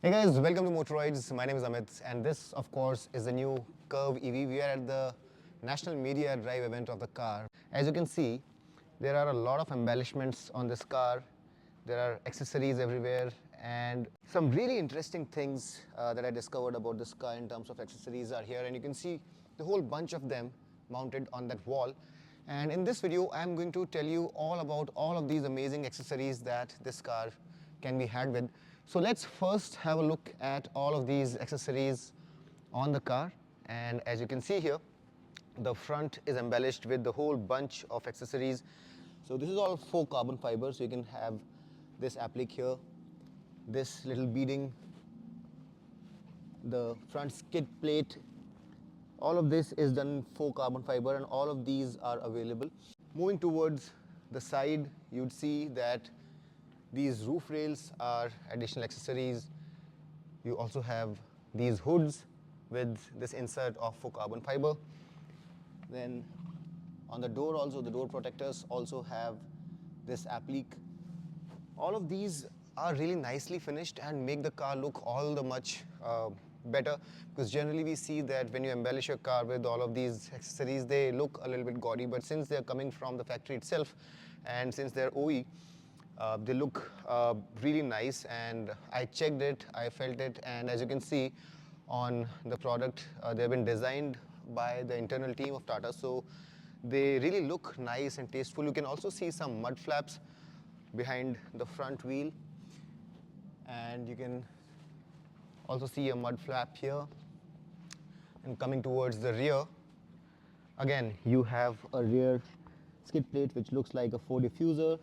Hey guys, welcome to Motoroids. My name is Amit, and this, of course, is the new Curvv EV. We are at the National Media Drive event of the car. As you can see, there are a lot of embellishments on this car. There are accessories everywhere, and some really interesting things that I discovered about this car in terms of accessories are here. And you can see the whole bunch of them mounted on that wall. And in this video, I'm going to tell you all about all of these amazing accessories that this car can be had with. So let's first have a look at all of these accessories on the car. And as you can see here, the front is embellished with the whole bunch of accessories. So this is all faux carbon fiber. So you can have this applique here, this little beading, the front skid plate. All of this is done in faux carbon fiber, and all of these are available. Moving towards the side, you'd see that these roof rails are additional accessories. You also have these hoods with this insert of faux carbon fiber. Then on the door also, the door protectors also have this applique. All of these are really nicely finished and make the car look all the much better, because generally we see that when you embellish your car with all of these accessories, they look a little bit gaudy, but since they're coming from the factory itself and since they're OE, they look really nice. And I checked it, I felt it, and as you can see on the product, they've been designed by the internal team of Tata, so they really look nice and tasteful. You can also see some mud flaps behind the front wheel, and you can also see a mud flap here. And coming towards the rear, again you have a rear skid plate which looks like a Ford diffuser,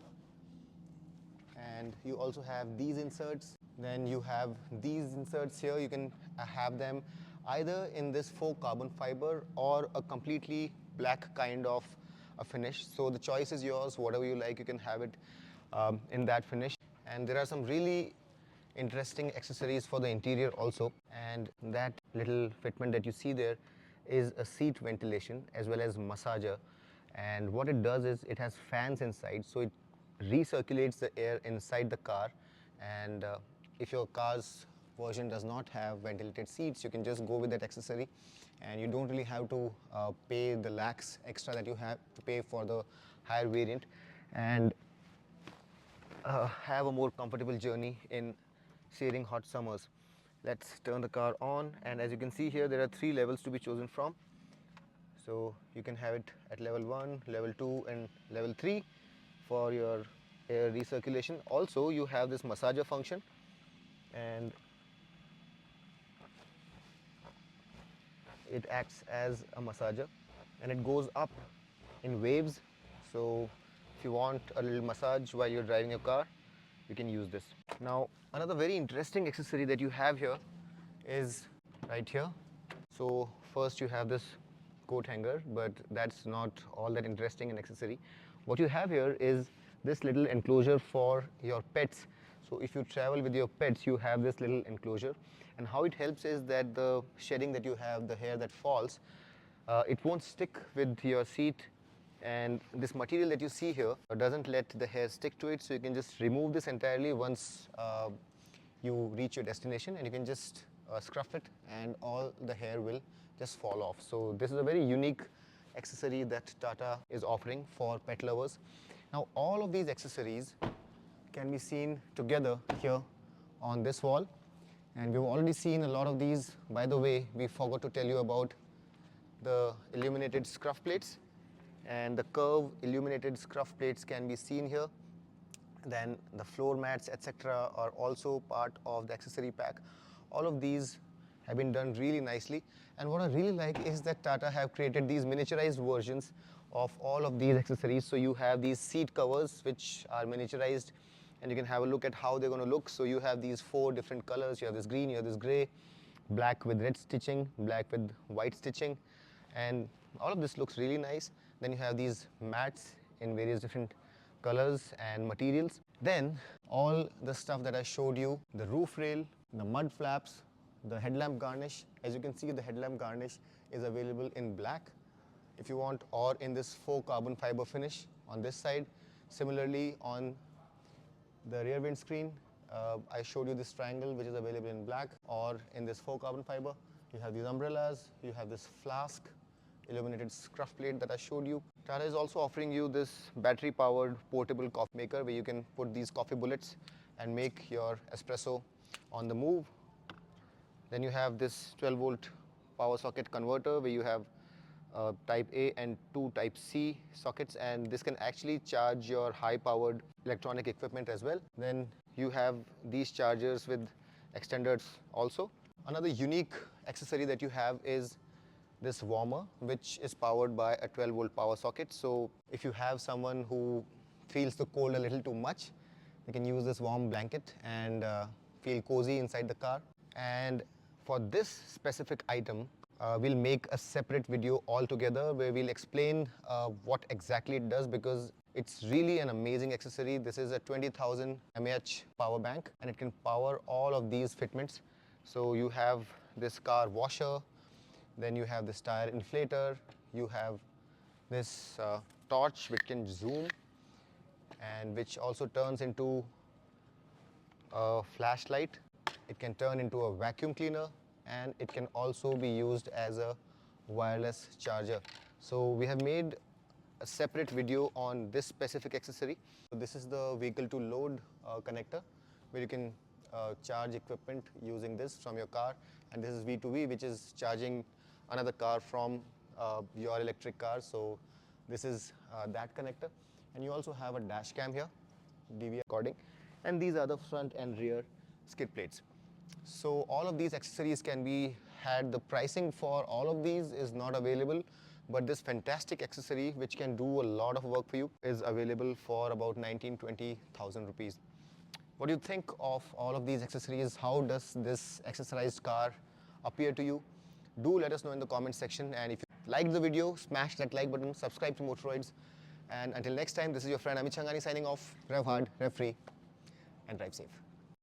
and you also have these inserts. Then you have these inserts here. You can have them either in this faux carbon fiber or a completely black kind of a finish. So the choice is yours. Whatever you like, you can have it in that finish. And there are some really interesting accessories for the interior also. And that little fitment that you see there is a seat ventilation as well as massager. And what it does is it has fans inside, so it recirculates the air inside the car. And if your car's version does not have ventilated seats, you can just go with that accessory, and you don't really have to pay the lakhs extra that you have to pay for the higher variant, and have a more comfortable journey in searing hot summers. Let's turn the car on, and as you can see here, there are 3 levels to be chosen from. So you can have it at level 1, level 2 and level 3 for your air recirculation. Also you have this massager function, and it acts as a massager and it goes up in waves. So if you want a little massage while you're driving your car, you can use this. Now another very interesting accessory that you have here is right here. So first you have this coat hanger, but that's not all that interesting an accessory. What you have here is this little enclosure for your pets. So if you travel with your pets, you have this little enclosure, and how it helps is that the shedding that you have, the hair that falls, it won't stick with your seat. And this material that you see here doesn't let the hair stick to it, so you can just remove this entirely once you reach your destination, and you can just scruff it and all the hair will just fall off. So this is a very unique accessory that Tata is offering for pet lovers. Now all of these accessories can be seen together here on this wall, and we've already seen a lot of these. By the way, we forgot to tell you about the illuminated scruff plates, and the Curvv illuminated scruff plates can be seen here. Then the floor mats, etc., are also part of the accessory pack. All of these have been done really nicely, and what I really like is that Tata have created these miniaturized versions of all of these accessories. So you have these seat covers which are miniaturized, and you can have a look at how they're going to look. So you have these 4 different colors. You have this green, you have this gray, black with red stitching, black with white stitching, and all of this looks really nice. Then you have these mats in various different colors and materials. Then all the stuff that I showed you, the roof rail, the mud flaps, the headlamp garnish. As you can see, the headlamp garnish is available in black if you want, or in this faux carbon fiber finish on this side. Similarly on the rear windscreen, I showed you this triangle which is available in black or in this faux carbon fiber. You have these umbrellas, you have this flask, illuminated scruff plate that I showed you. Tata is also offering you this battery powered portable coffee maker where you can put these coffee bullets and make your espresso on the move. Then you have this 12 volt power socket converter where you have type A and two type C sockets, and this can actually charge your high powered electronic equipment as well. Then you have these chargers with extenders also. Another unique accessory that you have is this warmer, which is powered by a 12 volt power socket. So if you have someone who feels the cold a little too much, you can use this warm blanket and feel cozy inside the car. And for this specific item, we'll make a separate video altogether where we'll explain what exactly it does, because it's really an amazing accessory. This is a 20,000 mAh power bank and it can power all of these fitments. So you have this car washer, then you have this tire inflator, you have this torch which can zoom and which also turns into a flashlight. It can turn into a vacuum cleaner and it can also be used as a wireless charger. So we have made a separate video on this specific accessory. So this is the vehicle to load connector where you can charge equipment using this from your car, and this is V2V, which is charging another car from your electric car. So this is that connector, and you also have a dash cam here, DVR recording, and these are the front and rear skid plates. So all of these accessories can be had. The pricing for all of these is not available, but this fantastic accessory which can do a lot of work for you is available for about 19-20,000 rupees. What do you think of all of these accessories? How does this accessorized car appear to you? Do let us know in the comment section, and if you liked the video, smash that like button, subscribe to Motoroids, and until next time, this is your friend Amit Changani signing off. Rev hard, rev free, and drive safe.